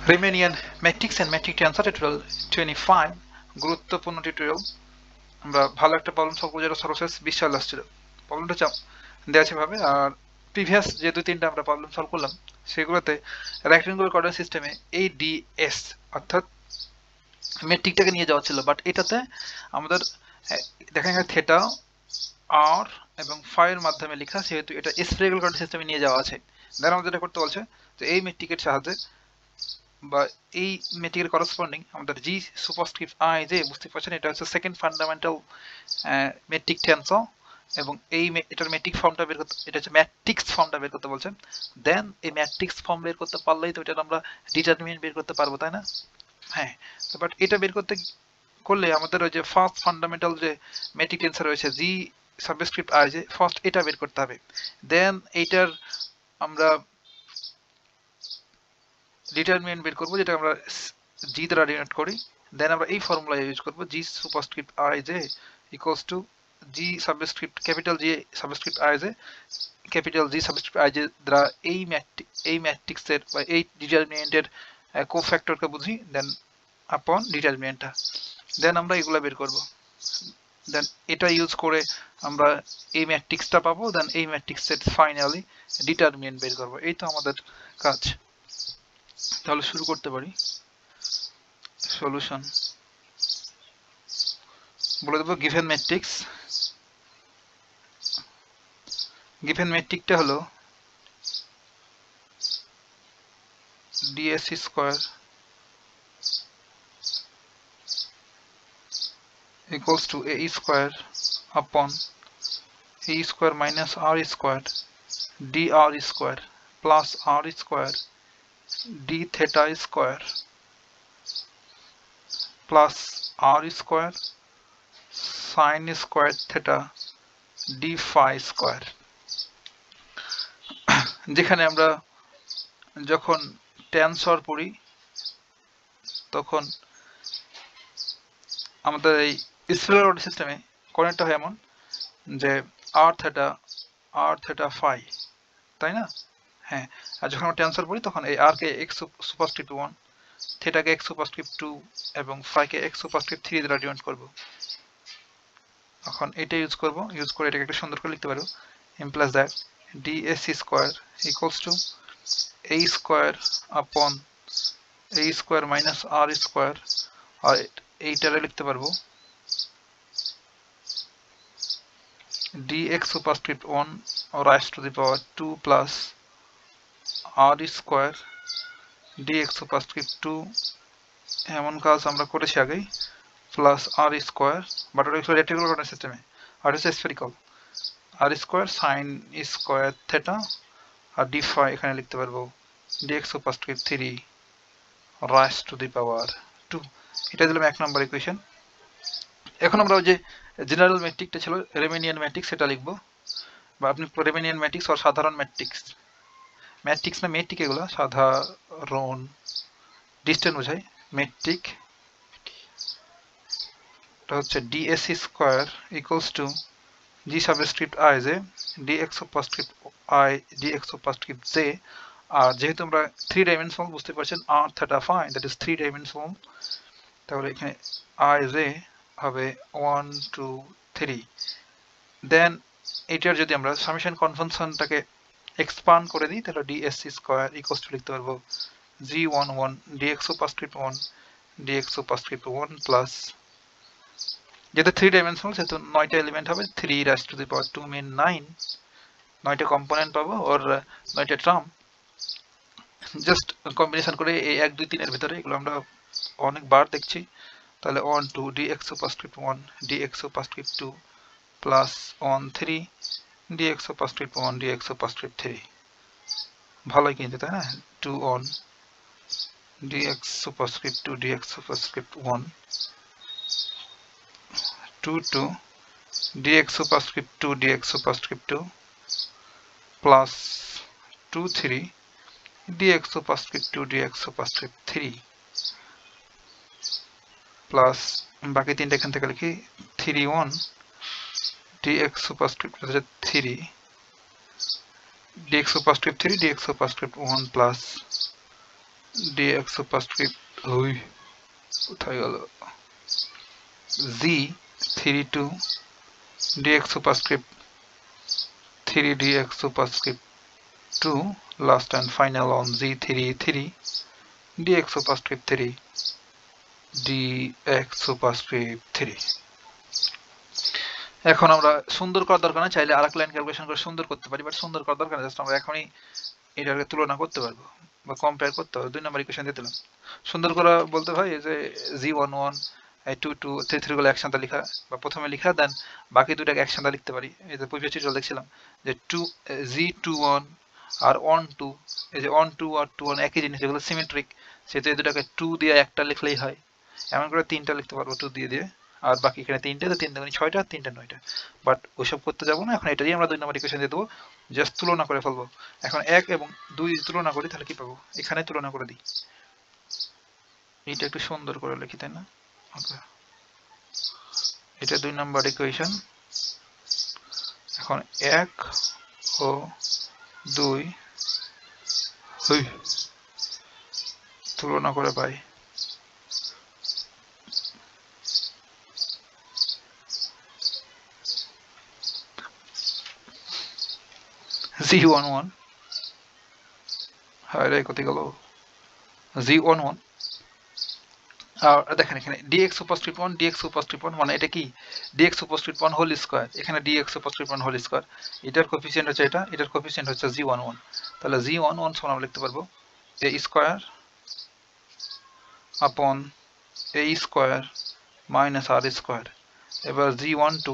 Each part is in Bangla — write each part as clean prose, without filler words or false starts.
Riemannian matrix and matrix tensor tutorial 25 গুরুত্বপূর্ণ টিউটোরিয়াল। আমরা ভালো একটা প্রবলেম সলভ করব যেটা সর্বশেষ 20 সালে আসছিল। প্রবলেমটা দেওয়া আছে ভাবে, আর প্রিভিয়াস যে দুই তিনটা আমরা প্রবলেম সলভ করলাম সেগুলোতে রেক্টেঙ্গুলার কোঅর্ডিনেট সিস্টেমে ADS অর্থাৎ মেট্রিকটাকে নিয়ে যাওয়া ছিল, বাট এটাতে আমাদের দেখেন এখানে থেটা আর এবং ফাই এর মাধ্যমে লেখা, সেহেতু এটা স্ফেরিক্যাল কোঅর্ডিনেট সিস্টেমে নিয়ে যাওয়া আছে। দেন আমাদের যেটা করতে বলছে যে এই মেট্রিকের সাহায্যে বা এই মেট্রিকের করসপন্ডিং আমাদের জি সুপারস্ক্রিপ্ট আই যে বুঝতে পারছেন এটা হচ্ছে সেকেন্ড ফান্ডামেন্টাল মেট্রিক টেন্সর, এবং এই এটার মেট্রিক ফর্মটা বের করতে, এটা হচ্ছে ম্যাট্রিক্স ফর্মটা বের করতে বলছেন। দেন এই ম্যাট্রিক্স ফর্ম বের করতে পারলেই তো এটা আমরা ডিটারমিনেন্ট বের করতে পারবো, তাই না? হ্যাঁ, তো বাট এটা বের করতে করলে আমাদের ওই যে ফার্স্ট ফান্ডামেন্টাল যে মেট্রিক টেন্সর রয়েছে জি সাবস্ক্রিপ্ট আই যে ফার্স্ট এটা বের করতে হবে। দেন এইটার আমরা ডিটারমিনেন্ট বের করবো যেটা আমরা জি দ্বারা ডিনোট করি। দেন আমরা এই ফর্মুলা ইউজ করবো g superscript i j equals to g subscript capital G subscript i j capital G subscript i j দ্বারা এই ম্যাট্রিক্সের বা এই ডিটারমিনেন্টের কোফ্যাক্টরকে বুঝি, দেন আপন ডিটারমিনেন্টটা, দেন আমরা এগুলো বের করব। দেন এটা ইউজ করে আমরা এই ম্যাট্রিক্সটা পাবো, দেন এই ম্যাট্রিক্সের ফাইনালি ডিটারমিনেন্ট বের করবো। এই তো আমাদের কাজ। তাহলে শুরু করতে পারি। সলিউশন বলে দেবো গিভেন ম্যাট্রিক্স। গিভেন ম্যাট্রিক্সটা হলো ds square equals to a square upon a square minus r squared dr square plus r square d theta square plus r square sin square theta d phi square। যেখানে আমরা যখন টেনসর পড়ি তখন আমাদের এই স্ফেরিক্যাল সিস্টেমে কোঅর্ডিনেটটা হয় এমন যে r theta phi, তাই না? হ্যাঁ, আর যখন আমরা টেনসর পড়ি তখন এই r কে x সুপারস্ক্রিপ্ট 1, থিটা কে x সুপারস্ক্রিপ্ট 2 এবং phi কে x সুপারস্ক্রিপ্ট 3 দ্বারা ডিনোট করব। এখন এটা ইউজ করে এটাকে একটা সুন্দর করে লিখতে পারবো, implies that ds square equals to a square upon a square minus r square, আর এইটারে লিখতে পারবো dx superscript 1 raised to the power 2 plus r square dx superscript 2, এমন কাজ আমরা করেছি আগেই, প্লাস r স্কয়ার, বাট ওটা হচ্ছে রেক্টেঙ্গুলার কোঅর্ডিনেট সিস্টেমে, আর হচ্ছে spherical, r square sin square theta, আর d phi এখানে লিখতে পারবো dx superscript 3 raised to the power 2। এটা দিলাম এক নম্বর ইকুয়েশন। এখন আমরা ওই যে জেনারেল ম্যাট্রিক্সটা ছিল রিমেনিয়ান ম্যাট্রিক্স, সেটা লিখবো, বা আপনি রিমেনিয়ান ম্যাট্রিক্স আর সাধারণ ম্যাট্রিক্স, ম্যাট্রিক্স না মেট্রিক, এগুলো সাধারণ ডিস্টেন্স বোঝায়। মেট্রিক এটা হচ্ছে ds square equals to g subscript i j dx superscript i dx superscript j, আর যেহেতু আমরা 3 ডাইমেনশনাল বুঝতে পারছেন r theta phi that is 3 dimensional, তাহলে এখানে i j হবে 1 2 3। দেন এটার যদি আমরা সামেশন কনভেনশনটাকে এক্সপান্ড করে দিই তাহলে ds স্কয়ার ইকুয়ালস টু লিখতে পারবো g11 dx superscript 1 dx superscript 1 plus, যেহেতু 3 ডাইমেনশনাল সেহেতু 9টা এলিমেন্ট হবে, 3 raise to the power 2 mean 9, 9টা কম্পোনেন্ট পাবো, ওর 9টা টার্ম জাস্ট কম্বিনেশন করে এই 1 2 3 এর ভিতরে এগুলো আমরা অনেকবার দেখছি। তাহলে 1 2 dx superscript 1 dx superscript 2 plus 1 3 dx superscript 1 dx superscript 3, ভালোই কিন্তু, তাই না? 2 1 dx superscript 2 dx superscript 1 2 2 dx superscript 2 dx superscript 2 plus 2 3 dx superscript 2 dx superscript 3 plus বাকি তিনটা এখান থেকে লিখি 3 1 dx superscript 3 dx superscript 3 dx superscript 1 plus dx superscript ওই কোথায় গেল z 3 2 dx superscript 3 dx superscript 2 last and final on z3 3 dx superscript 3 dx superscript 3 এখন আমরা সুন্দর করার দরকার না, চাইলে আরেক লাইন ক্যালকুলেশন করে সুন্দর করতে পারি, বাট সুন্দর করার দরকার না, জাস্ট আমরা এখনই এটাকে তুলনা করতে পারবো বা কম্পেয়ার করতে পারবো। 2 নম্বর ইকুয়েশন দিয়ে দিলাম। সুন্দর করা বলতে ভাই এই যে z11 2 2 3 3 গুলো একসাথে লেখা বা প্রথমে লেখা দেন বাকি দুটাকে একসাথে লিখতে পারি। এই যে প্রিভিয়াস টিউটোরিয়াল দেখছিলাম যে 2 z21 আর 1 2, এই যে 1 2 আর 2 1 একই জিনিস, এগুলো সিমেট্রিক, সেটা এই দুটাকে 2 দিয়ে একটা লিখলেই হয়। এমন করে তিনটা লিখতে পারবো 2 দিয়ে দিয়ে, আর বাকি এখানে তিনটে, তো 3 দুগুণে 6টা, 3টা 9টা। বাট ওইসব করতে যাবো না, এখন এটা দিয়ে আমরা 2 নম্বর ইকুয়েশন দিয়ে দেবো, জাস্ট তুলনা করে ফেলবো। এখন 1 এবং 2 তুলনা করি তাহলে কি পাবো, এখানে তুলনা করে দিই। এটা একটু সুন্দর করে লিখি, তাই না? ওকে, এটা 2 নম্বর ইকুয়েশন। এখন 1 ও 2 তুলনা করে পাই z11 হায় রে কোথায় গেল z11 আর দেখেন এখানে dx সুপারস্ক্রিপ্ট 1 dx সুপারস্ক্রিপ্ট 1 মানে এটা কি dx সুপারস্ক্রিপ্ট 1 হোল স্কয়ার, এখানে dx সুপারস্ক্রিপ্ট 1 হোল স্কয়ার, এটার কোএফিসিয়েন্ট হচ্ছে এটা, এটার কোএফিসিয়েন্ট হচ্ছে z11। তাহলে z11 সমান আমরা লিখতে পারবো a স্কয়ার আপন a square minus r square. এবার z12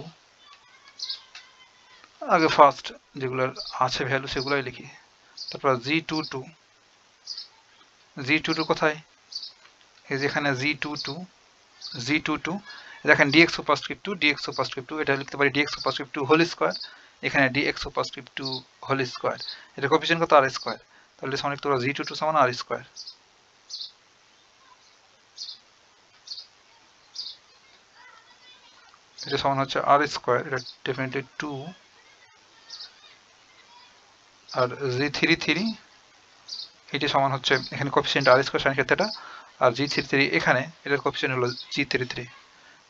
আগে ফার্স্ট যেগুলোর আছে ভ্যালু সেগুলোই লিখি, তারপর z22 কোথায়, এই যেখানে z22 দেখেন dx সুপারস্ক্রিপ্ট 2 dx সুপারস্ক্রিপ্ট 2, এটা লিখতে পারি dx সুপারস্ক্রিপ্ট 2 হোল স্কয়ার, এখানে dx সুপারস্ক্রিপ্ট 2 হোল স্কয়ার, এটা কোএফিসিয়েন্ট কত r স্কয়ার, তাহলে সমান লিখতে পারো z22 সমান r স্কয়ার। এটা সমান হচ্ছে r স্কয়ার, এটা ডেফিনেটলি 2, আর z33 এটা সমান হচ্ছে এখানে coefficient r square sin theta, আর g33 এখানে এটার কোএফিসিয়েন্ট হলো g33,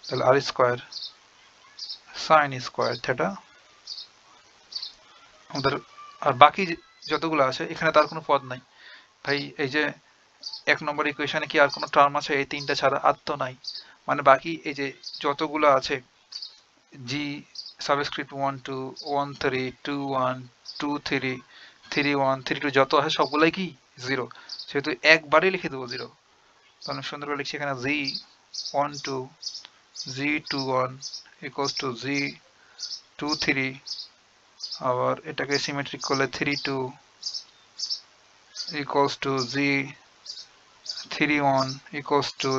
তাহলে r square sin square theta আমাদের। আর বাকি যতগুলো আছে এখানে তার কোনো পদ নাই ভাই, এই যে 1 নম্বর ইকুয়েশনে কি আর কোনো টার্ম আছে এই তিনটা ছাড়া? আর তো নাই, মানে বাকি এই যে যতগুলো আছে g সাবস্ক্রিপ্ট 1 2 1 3 2 1 2 3 3 1 3 2 যত আছে সবগুলাই কি জিরো, সেহেতু একবারে লিখে দেবো জিরো। তাহলে সুন্দর করে লিখছি এখানে z12 z21 equals to z23, আবার এটাকে সিমেট্রিক করলে 32 equals to z31 equals to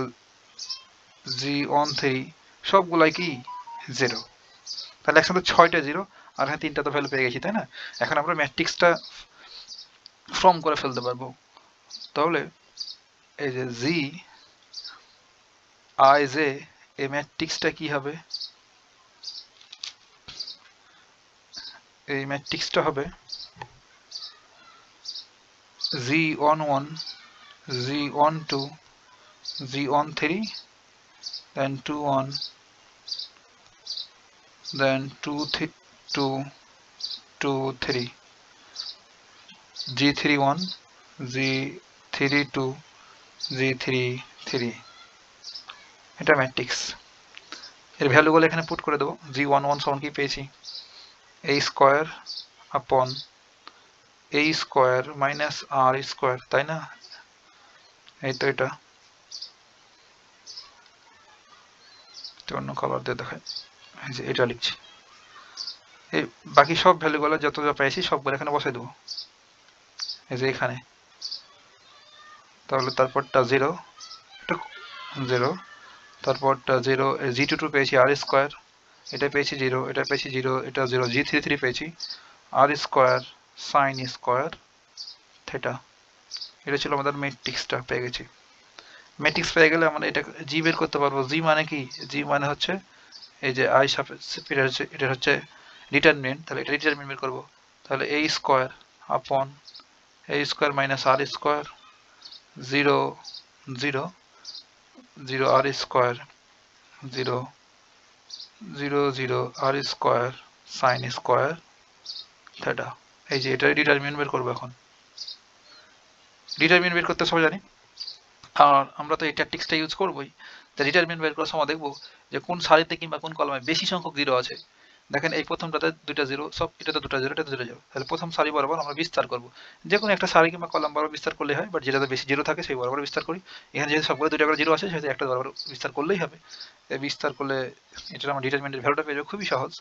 z13, সবগুলাই কি জিরো। তাহলে একসাথে 6টা জিরো আর হ্যাঁ 3টা তো ভ্যালু পেয়ে গেছি, তাই না? এখন আমরা ম্যাট্রিক্সটা ফর্ম করে ফেলতে পারবো। তাহলে এই যে জি আই জে এই ম্যাট্রিক্সটা কি হবে, এই ম্যাট্রিক্সটা হবে z11 z12 z13 then 21 then 2 2 3 g31 g32 g33, এটা ম্যাট্রিক্স। এর ভ্যালুগুলো এখানে পুট করে দেবো। g11 সমান কি পেয়েছি a স্কয়ার আপন a square minus r square, তাই না? এই তো এটা অন্য কালার দিয়ে দেখায়, এই যে এটা লিখছি। এই বাকি সব ভ্যালুগুলো যত যা পেয়েছি সবগুলো এখানে বসাই দেবো, এই যে এখানে। তাহলে তারপরটা 0 এটা 0, তারপরটা 0 g22 পেয়েছি r স্কয়ার, এটা পেয়েছি 0, এটা পেয়েছি 0, এটা 0, g33 পেয়েছি r square sin square theta. এটা ছিল আমাদের ম্যাট্রিক্সটা, পেয়ে গেছি। ম্যাট্রিক্স পেয়ে গেলে আমরা এটা জি বের করতে পারবো। জি মানে কি, জি মানে হচ্ছে এই যে আই এটা হচ্ছে ডিটারমিনেন্ট, তাহলে এটা ডিটারমিনেন্ট বের করবো। তাহলে a স্কয়ার আপন a square minus r square 0 0 0 r square 0 0 0 r square sin square theta। এই যে এটা ডিটারমিনেন্ট বের করব এখন। ডিটারমিনেন্ট বের করতে সবাই জানি, আর আমরা তো এই ট্যাকটিক্সটা ইউজ করবই। তা ডিটারমিনেন্ট বের করার সময় দেখব যে কোন সারিতে কিংবা কোন কলামে বেশি সংখ্যক জিরো আছে। দেখেন এই প্রথমটাতে দুইটা জিরো, সব এটাতে দুটো জিরো, এটাতে দুটো জিরো, তাহলে প্রথম সারি বরাবর আমরা বিস্তার করব। যে কোনো একটা সারি কিংবা কলাম বরাবর বিস্তার করলে হয়, বাট যেটাতে বেশি জিরো থাকে সেই বরাবর বিস্তার করি। এখানে যেহেতু সবগুলো দুইটা করে জিরো আছে সেহেতু একটা বরাবর বিস্তার করলেই হবে। বিস্তার করলে এটার আমরা ডিটারমিনেন্টের ভ্যালুটা পেয়ে যাবো, খুবই সহজ।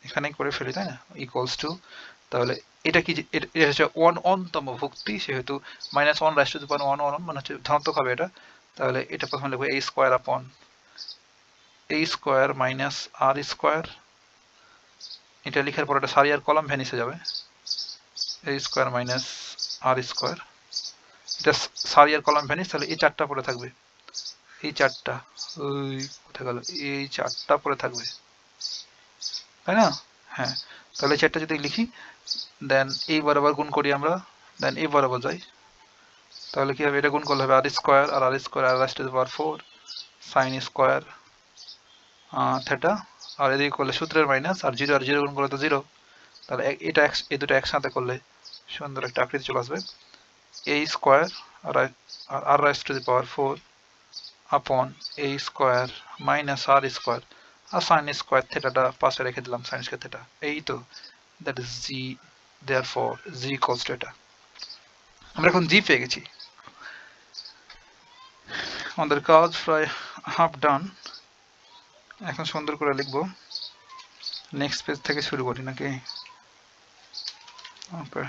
এখানেই করে ফেলি, তাই না? ইকুয়ালস টু, তাহলে এটা কি, এটা হচ্ছে অনতম ভুক্তি, সেহেতু -1 রাইজ টু দি পাওয়ার 1 মানে হচ্ছে ধনাত্মক হবে এটা। তাহলে এটা প্রথমে লিখবো a স্কয়ার আপন a square minus r square. এটা লেখার পর এটা সারি আর কলাম ভ্যানিশে যাবে, a square minus r square. এটা সারি আর কলাম ভ্যানিশ, তাহলে এই চারটা পড়ে থাকবে, এই চারটা, ওই কোথায় গেল, এই চারটা পড়ে থাকবে, তাই না? হ্যাঁ, তাহলে এই চারটা যদি লিখি, দেন এই বরাবর গুণ করি আমরা, দেন এই বরাবর যাই, তাহলে কি হবে, এটা গুণ করলে হবে r স্কয়ার আর r square r raise to the power 4 sin square theta. আর এদিকে করলে সূত্রের মাইনাস, আর জিরো গুণ করলে তো জিরো, তাহলে এটা এই দুটো একসাথে করলে সুন্দর একটা আকৃতি চলে আসবে, a square r raise to the power 4 upon a square minus r square আর sin স্কয়ার থেটাটা পাশে রেখে দিলাম, sin স্কয়ার থেটা। এই তো, that is g, therefore g equals to এটা। আমরা এখন g পেয়ে গেছি, আমাদের কাজ প্রায় হাফ ডান। এখন সুন্দর করে লিখবো, নেক্সট পেজ থেকে শুরু করি নাকি? ওকে,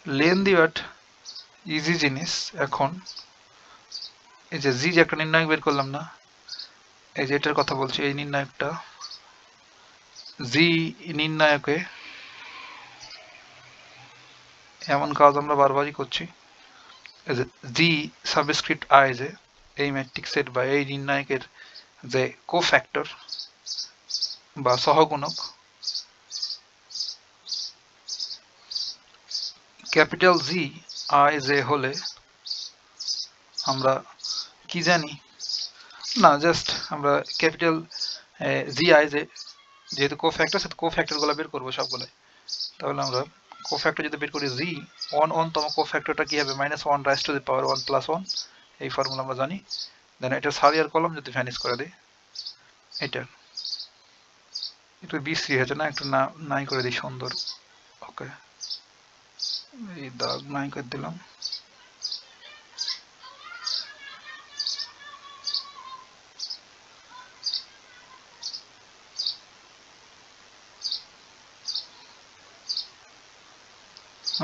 লেন্দি বাট ইজি জিনিস। এখন এই যে জি যে একটা নির্ণায়ক বের করলাম না, এই যে এটার কথা বলছি, এই নির্ণায়কটা জি নির্ণায়কে এমন কাজ আমরা বারবারই করছি, এই যে জি সাবস্ক্রিপ্ট আই, যে এই ম্যাট্রিক্সের বা এই নির্ণায়কের যে কোফ্যাক্টর বা সহগুণক ক্যাপিটাল জি আই জে হলে আমরা কি জানি না, জাস্ট আমরা ক্যাপিটাল জি আই জে যেহেতু কোফ্যাক্টর, সেহেতু কোফ্যাক্টর গুলো বের করবো সবগুলো। তাহলে আমরা কোফ্যাক্টর যদি বের করি জি, তম কোফ্যাক্টরটা কি হবে, -1 রাইজ টু দি পাওয়ার 1 + 1, এই ফর্মুলা আমরা জানি। দেন এটা সারি আর কলম যদি ভ্যানিশ করে দিই, এটা একটু বিশ্রী হয়েছে না, একটু নাই করে দিই সুন্দর। ওকে, এই দাগ নাই করে দিলাম।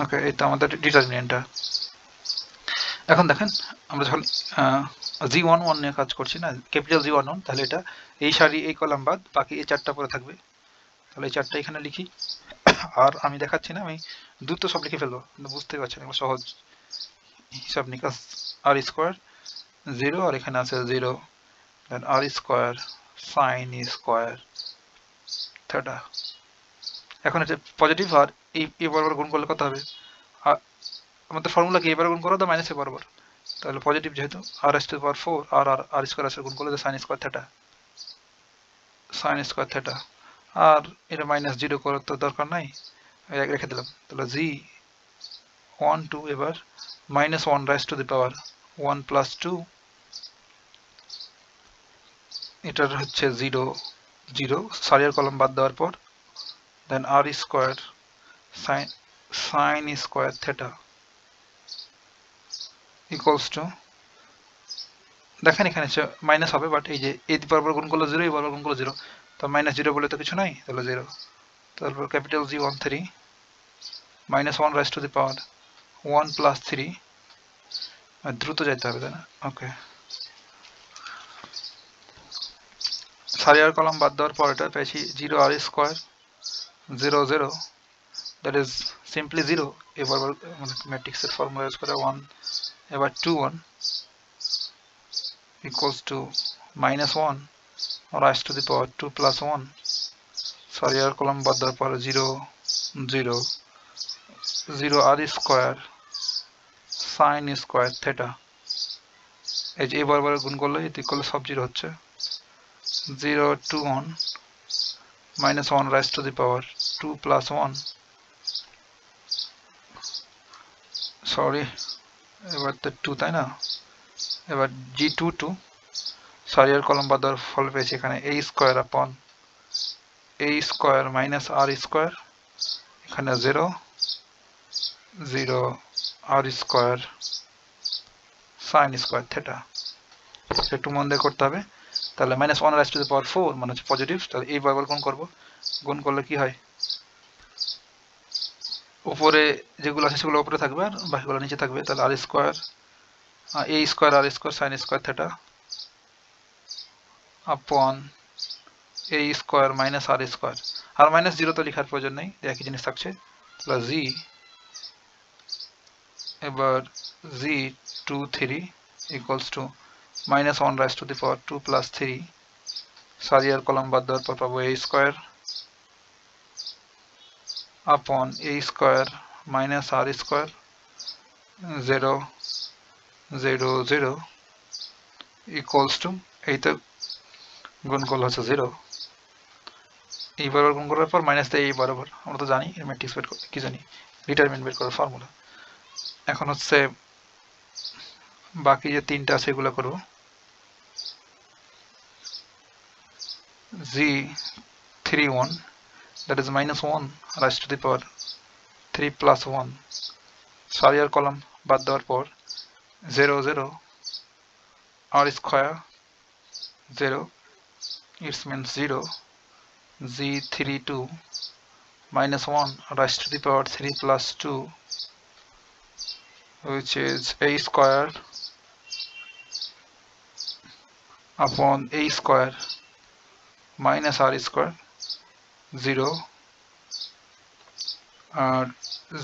ওকে, এই তো আমাদের ডিটারমিনেন্টটা। এখন দেখেন আমরা যখন G11 নিয়ে কাজ করছি না, ক্যাপিটাল G11, তাহলে এটা এই সারি এই কলাম বাদ বাকি এই চারটা পরে থাকবে। তাহলে এই চারটা এখানে লিখি, আর আমি দেখাচ্ছি না, আমি দ্রুত সব লিখে ফেলবো, কিন্তু বুঝতে পারছেন এগুলো সহজ হিসাব নিকাশ। আর স্কোয়ার 0, আর এখানে আছে 0, দেন আর স্কোয়ার সাইন স্কোয়ার থেটা। এখন এটা পজিটিভ, আর এই বরাবর গুণ করলে কত হবে, আমাদের ফর্মুলা কি, এবার গুণ করো তো মাইনাস এ বরাবর, তাহলে পজিটিভ যেহেতু raise to the power 4 আর আর আর স্কয়ার আছে গুণ করলে সাইন স্কয়ার থেটা। আর এটা -0 করার তো দরকার নাই, রেখে দিলাম। তাহলে জি 1 2 এবার -1 রাইজ টু দি পাওয়ার 1 + 2, এটার হচ্ছে 0 0 সারিয়ার কলম বাদ দেওয়ার পর, then r square sine square theta equals to, দেখেন এখানে মাইনাস হবে, বাট এই যে এই বরাবর গুণ করলে 0, এই বরাবর গুণ করলে 0, তো -0 বলে তো কিছু নাই, তাহলে 0। তারপর capital G13 -1 rise to the পাওয়ার 1 + 3, দ্রুত যাইতে হবে, তাই না? ওকে, সারি আর কলাম বাদ দেওয়ার পর এটা পেয়েছি 0 আর স্কয়ার 0 0, দ্যাট ইজ সিম্পলি 0। এবার মানে ম্যাট্রিক্সের ফর্মুলা ইউজ করে 1, এবার 2 1 equals to -1 rise to the power 2 + 1, সারি আর কলাম বাদ দেওয়ার পর 0 0 0 r square sin square theta. এই যে এই বরাবর গুণ করলে এটি করলে সব 0 হচ্ছে। 0 to 1 minus 1 raised to the power 2 plus 1, sorry এবার তো 2 তাই না, এবার g2 2 সরি এর কলম বাদ দেওয়ার ফল পেয়েছি এখানে a স্কয়ার আপন a square minus r square, এখানে 0 0 r square sin square theta. একটু মন দিয়ে করতে হবে। তাহলে minus 1 rise to the power 4 মানে হচ্ছে পজিটিভ। তাহলে এই বরাবর গুণ করব, গুণ করলে কি হয়, উপরে যেগুলো আছে সেগুলো উপরে থাকবে আর বাকিগুলো নিচে থাকবে। তাহলে r square a square r square sin square theta upon a square minus r square, আর মাইনাস 0 তো লেখার প্রয়োজন নেই, একই জিনিস থাকছে। তাহলে g, এবার g 2 3 equals to minus 1 raised to the power 2 plus 3, sorry আর কলম বাদ দেওয়ার পর পাবো a স্কয়ার আপন a square minus r square 0 0 0 equals to, এই তো গুণ করলে হচ্ছে 0, এই বরাবর গুণ করার পর মাইনাস দেয় এই বরাবর, আমরা তো জানি এর ম্যাট্রিক্স বের করতে কি জানি, ডিটারমিনেন্ট বের করার ফর্মুলা। এখন হচ্ছে বাকি যে তিনটা আছে এগুলো করব। g 3 1 that is minus 1 raised to the power 3 plus 1, sorry আর কলম বাদ দেওয়ার পর 0 0 r square 0, it means 0 g 3 2 minus 1 raised to the power 3 plus 2, which is a square upon a square minus r square 0 আর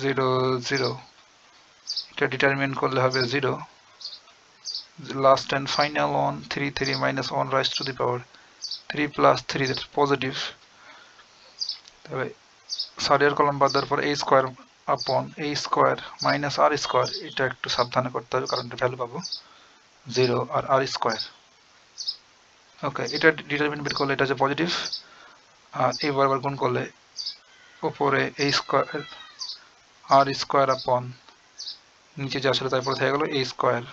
0 0, এটা ডিটারমিনেন্ট করলে হবে 0, last and final one 3 3 minus 1 raised to the power 3 plus 3, that's positive. তবে সরি আর কলম বাদ দেওয়ার পর a স্কয়ার আপন a square minus r square, এটা একটু সাবধানে করতে হবে কারণ এটা ভ্যালু পাবো 0 আর r স্কয়ার। ওকে, এটা ডিটারমিনেন্ট বের করলে এটা হচ্ছে পজিটিভ, আর এই বরাবর গুণ করলে উপরে a স্কয়ার r স্কয়ার আপন নিচে যা ছিল তারপরে থেকে গেল a square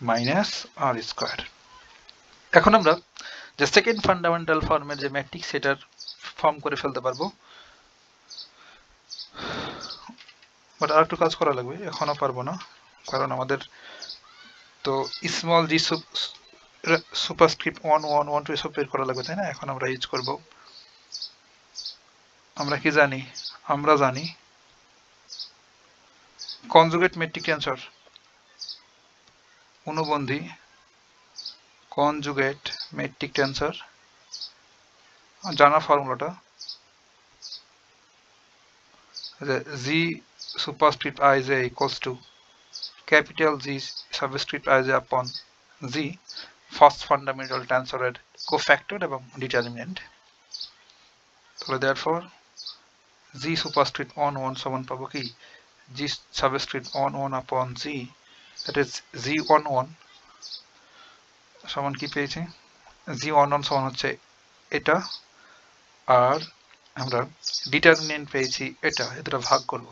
minus r square. এখন আমরা যে সেকেন্ড ফান্ডামেন্টাল ফর্মের যে ম্যাট্রিক্স সেটার ফর্ম করে ফেলতে পারবো, বাট আর একটু কাজ করা লাগবে, এখনো পারবো না কারণ আমাদের তো স্মল জি সুপারস্ক্রিপ্ট 1 1 1 2 এসব বের করা লাগবে তাই না। এখন আমরা ইউজ করব, আমরা কি জানি, আমরা জানি কনজুগেট মেট্রিক টেন্সর, অনুবন্ধী কনজুগেট মেট্রিক টেন্সর জানা ফর্মুলাটা g superscript ij equals to capital G subscript ij upon g first fundamental টেন্সরের কোফ্যাক্টর এবং ডিটারমিনেন্ট। তাহলে therefore g superscript on 1 সমান পাবো কি g subscript on 1 upon g, that is g on 1 সমান কি পেয়েছি, g on 1 সমান হচ্ছে এটা, আর আমরা ডিটারমিনেন্ট পেয়েছি এটা, এটা ভাগ করব।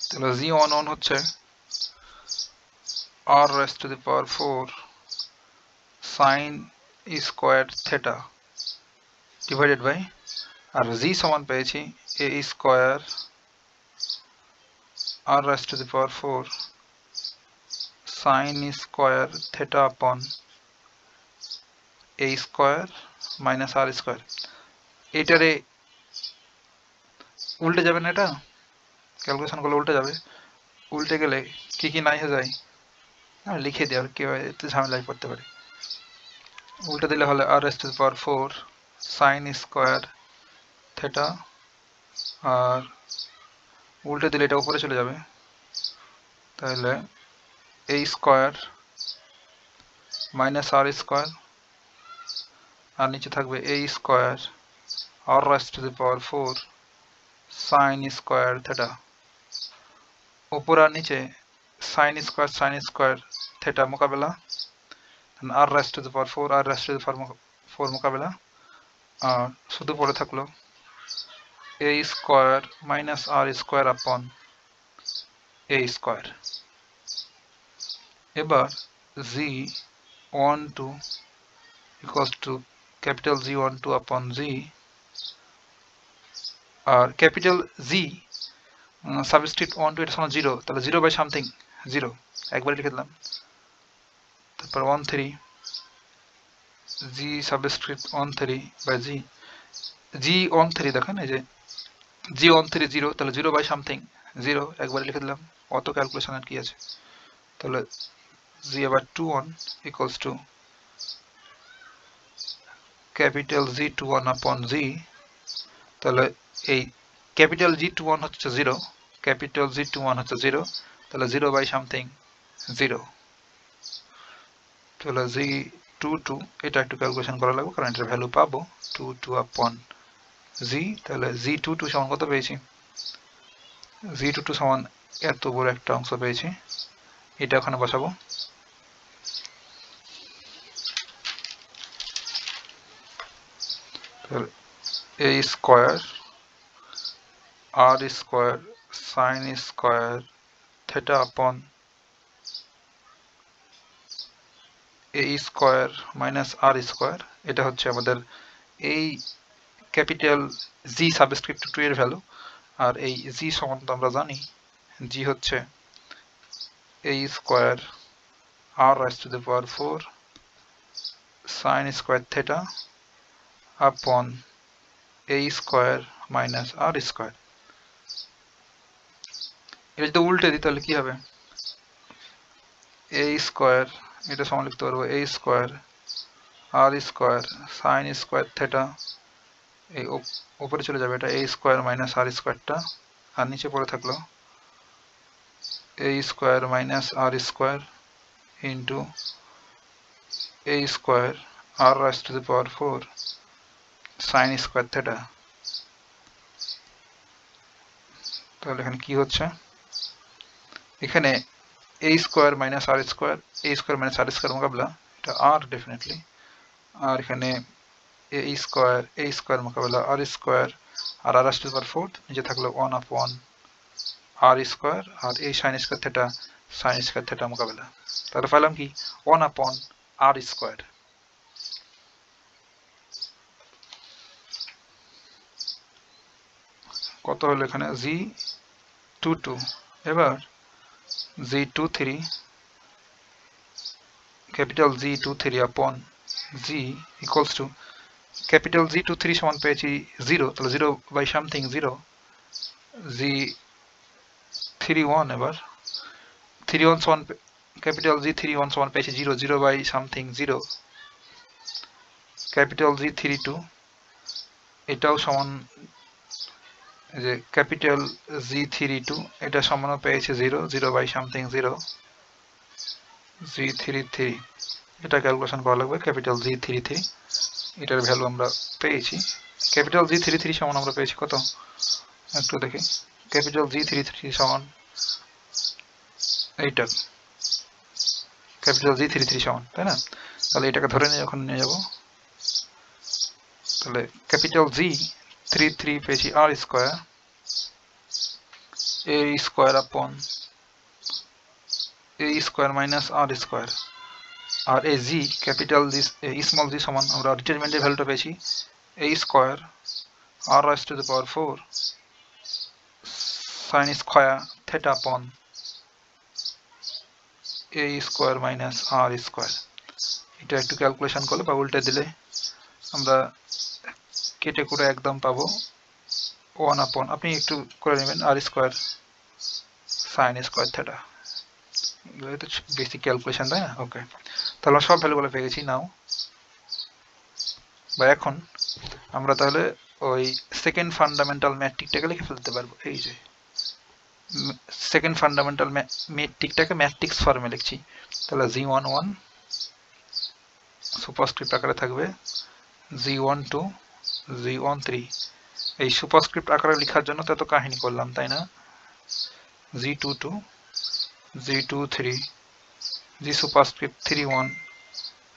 তাহলে g on 1 হচ্ছে r raised to the power 4 sin squared theta divided by, R g সমান পেয়েছি a square r raised to the power 4 sin square theta upon a square minus r square। এটারে উল্টে যাবে না, এটা ক্যালকুলেশন করলে উল্টে যাবে, উল্টে গেলে কি কি নাই হয়ে যায় আমি লিখে দিই, আর কি হয় এতে ঝামেলায় পড়তে পারি। উল্টে দিলে হলে r raised to the power 4 sin square theta, আর উল্টে দিলে এটা উপরে চলে যাবে, তাহলে a square minus r square, আর নিচে থাকবে a square r raised to the power 4 sine square theta, উপর আর নিচে সাইন স্কোয়ার থেটা মোকাবেলা, r raise to the power 4 r raise to the power 4 মোকাবেলা, আর শুধু পড়ে থাকলো a square minus r square upon a square. এবার z12 equals to capital Z12 upon Z, আর ক্যাপিটাল Z সাবস্ক্রিপ্ট 1 টু এটা সমান 0, তাহলে 0 বাই সামথিং 0 একবার লিখে দিলাম। তারপর 13 G সাবস্ক্রিপ্ট 13 বাই G13 দেখেন এই যে G13 0, তাহলে 0 বাই সামথিং 0 একবার লিখে দিলাম। অত ক্যালকুলেশন আর কি আছে, তাহলে Z আবার 21 equals to capital Z21 upon Z, তাহলে এই ক্যাপিটাল Z21 হচ্ছে 0, ক্যাপিটাল Z21 হচ্ছে 0, তাহলে 0 বাই সামথিং 0, তাহলে Z22 এটা একটু ক্যালকুলেশন করা লাগবে কারণ এটার ভ্যালু পাবো 22 upon Z, তাহলে Z22 সমান কত পেয়েছি, Z22 সমান এত বড় একটা অংশ পেয়েছি, এটা ওখানে বসাবো। a square r square sine square theta upon a square minus r square, এটা হচ্ছে আমাদের এই ক্যাপিটাল জি সাবস্ক্রিপ্ট 2 এর ভ্যালু, আর এই জি সমান তো আমরা জানি জি হচ্ছে a square r raise to the power 4 sine square theta upon a square minus r square. এটা যদি উল্টে দিই তাহলে কি হবে, a স্কোয়ার এটা সমান লিখতে পারবো a square r square sine square theta, এই উপরে চলে যাবে এটা a স্কোয়ার মাইনাস আর স্কোয়ারটা, আর নিচে পড়ে থাকলো a square minus r square into a square r raise to the power 4 sine square theta. তাহলে এখানে কি হচ্ছে, এখানে a square minus r square, a square minus r square মোকাবেলা এটা আর ডেফিনেটলি, আর এখানে a স্কোয়ার মোকাবেলা r square r r raise to the power 4, নিচে থাকলো 1 upon আর স্কোয়ার, আর এই সাইন স্কোয়ার থেটা মোকাবেলা, তাহলে পেলাম কি 1 upon আর স্কোয়ার। কত হলো এখানে Z22, এবার Z23 capital Z23 upon Z equals to capital Z23 সমান পেয়েছি 0, তাহলে 0 বাই সামথিং 0, Z31 এবার 31 সমান ক্যাপিটাল Z31 সমান পেয়েছি 0, 0 বাই সামথিং 0, ক্যাপিটাল Z32 এটাও সমান যে ক্যাপিটাল Z32 এটা সমান পেয়েছে 0, 0 বাই সামথিং 0, Z33 এটা ক্যালকুলেশন করা লাগবে, ক্যাপিটাল Z33 এটার ভ্যালু আমরা পেয়েছি, ক্যাপিটাল Z33 সমান আমরা পেয়েছি কত একটু দেখি, ক্যাপিটাল Z33 সমান এইটা, ক্যাপিটাল Z33 সমান, তাই না, তাহলে এটাকে ধরে নিয়ে যখন নিয়ে যাব, তাহলে ক্যাপিটাল Z33 পেয়েছি r square a square upon a square minus r square, আর এই জি ক্যাপিটাল স্মল জি সমান আমরা ডিটারমিনেন্টের ভ্যালুটা পেয়েছি a square r raise to the power 4 sine square theta upon a square minus r square. এটা একটু ক্যালকুলেশন করলে বা উল্টে দিলে আমরা কেটে করে একদম পাবো 1 আপন, আপনি একটু করে নেবেন আর স্কোয়ার সাইন স্কোয়ার থেটা, এগুলো তো বেসিক ক্যালকুলেশন, তাই না। ওকে, তাহলে সব ভ্যালুগুলো পেয়ে গেছি নাও, বা এখন আমরা তাহলে ওই সেকেন্ড ফান্ডামেন্টাল ম্যাট্রিকটাকে লিখে ফেলতে পারবো। এই যে সেকেন্ড ফান্ডামেন্টাল ম্যাট্রিকটাকে ম্যাট্রিক্স ফর্মে লিখছি, তাহলে Z11 সুপারস্ক্রিপ্ট আকারে থাকবে Z12 Z13 এই সুপারস্ক্রিপ্ট আকারে লেখার জন্য তো এত কাহিনী করলাম, তাই না? G22, G23, G superscript 31,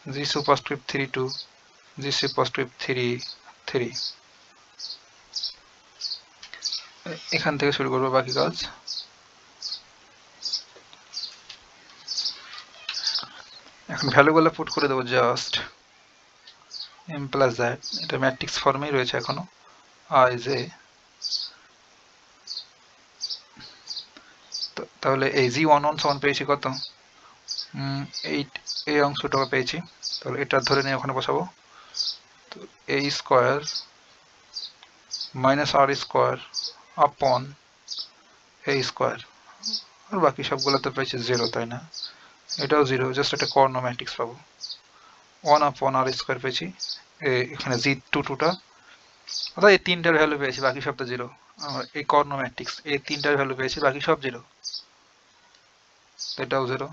G superscript 32, G superscript 33। এখান থেকে শুরু করবো বাকি কাজ। এখন ভ্যালুগুলো পুট করে দেবো জাস্ট m প্লাস দ্যাট, এটা ম্যাট্রিক্স ফর্মেই রয়েছে এখনো। i j, তাহলে এই G11 সমান পেয়েছি কত? 8, এই অংশটা পেয়েছি, তাহলে এটা ধরে নিয়ে ওখানে বসাবো। তো a square minus r square আপন a স্কয়ার, আর বাকি সবগুলোতে পেয়েছি 0, তাই না? এটাও 0, জাস্ট একটা কর্ণ ম্যাট্রিক্স পাবো। 1 আপন r স্কয়ার পেয়েছি, এখানে G22টা, অর্থাৎ এই তিনটার ভ্যালু পেয়েছি, বাকি সব তো 0। এই কর্ণ ম্যাট্রিক্স এই তিনটার ভ্যালু পেয়েছি, বাকি সব 0। এটাও 0,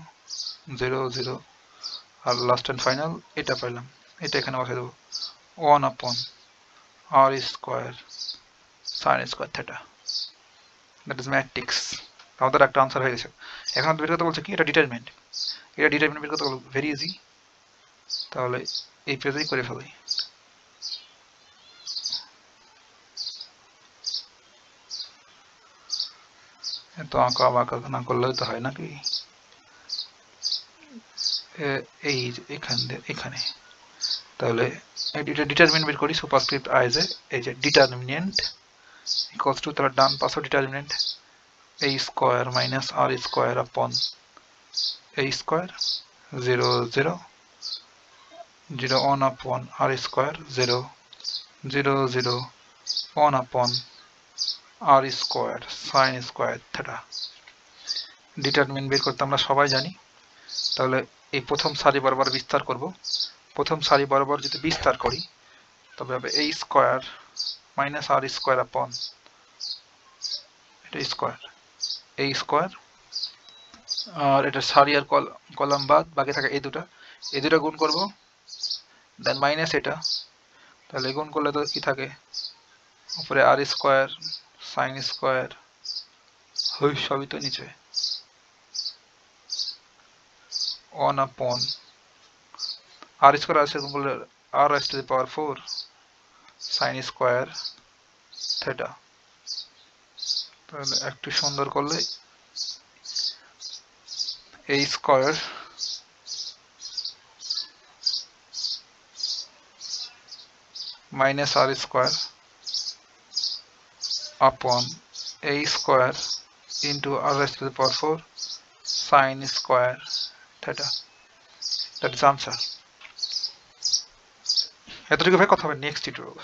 0, 0, আর লাস্ট এন্ড ফাইনাল এটা পাইলাম, এটা এখানে বসাই দেবো 1 আপন r square sin square theta, that is matrix. আমাদের একটা আনসার হয়ে গেছে। এখন আমাদের বের করতে বলছে কি, এটা ডিটারমিনেন্ট। এটা ডিটারমিনেন্ট বের করতে বলবো, ভেরি ইজি। তাহলে এই পেজেই করে ফেলি। এত আঁকা বাঁকা না করলেও তো হয় নাকি? এই এখানে তাহলে এটা ডিটারমিনেন্ট বের করি, সুপারস্ক্রিপ্ট i j, এই যে ডিটারমিনেন্ট ইকুয়ালস টু, তাহলে ডান পাশে determinant a square minus r square আপন a square 0, 0, 0, 1 upon r square 0, 0, 0, 1 upon r square sin square theta। Determinant বের করতে আমরা সবাই জানি। তাহলে এই প্রথম সারি বরাবর বিস্তার করব। প্রথম সারি বরাবর যদি বিস্তার করি তবে হবে a square minus r square আপন এটা স্কয়ার a স্কয়ার, আর এটা সারি আর কলাম বাদ, বাকি থাকে এই দুটো গুণ করব, দেন মাইনাস এটা, তাহলে গুণ করলে তো কি থাকে উপরে r স্কয়ার sin স্কয়ার, সবই তো নিচে 1 upon r স্কয়ার আছে গুণ করলে r raised to the power 4 sin square theta. তাহলে একটু সুন্দর করলে a square minus r square upon a square into r raised to the power 4 sin square theta. That is answer. এতটুকু ভাই কথা হবে নেক্সট টিউটোরিয়ালে।